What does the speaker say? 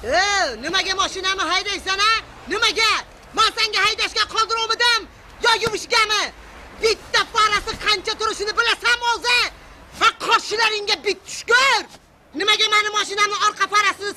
Nimaga mashinamni haydaysan a? Nimaga? Men senga haydashga qoldirolmadim. Yo yurishgami? Bitta farasi qancha turishini bilasan o'zi? Va qo'shilaringga bit tushgur. Nimaga meni mashinamning orqa farasini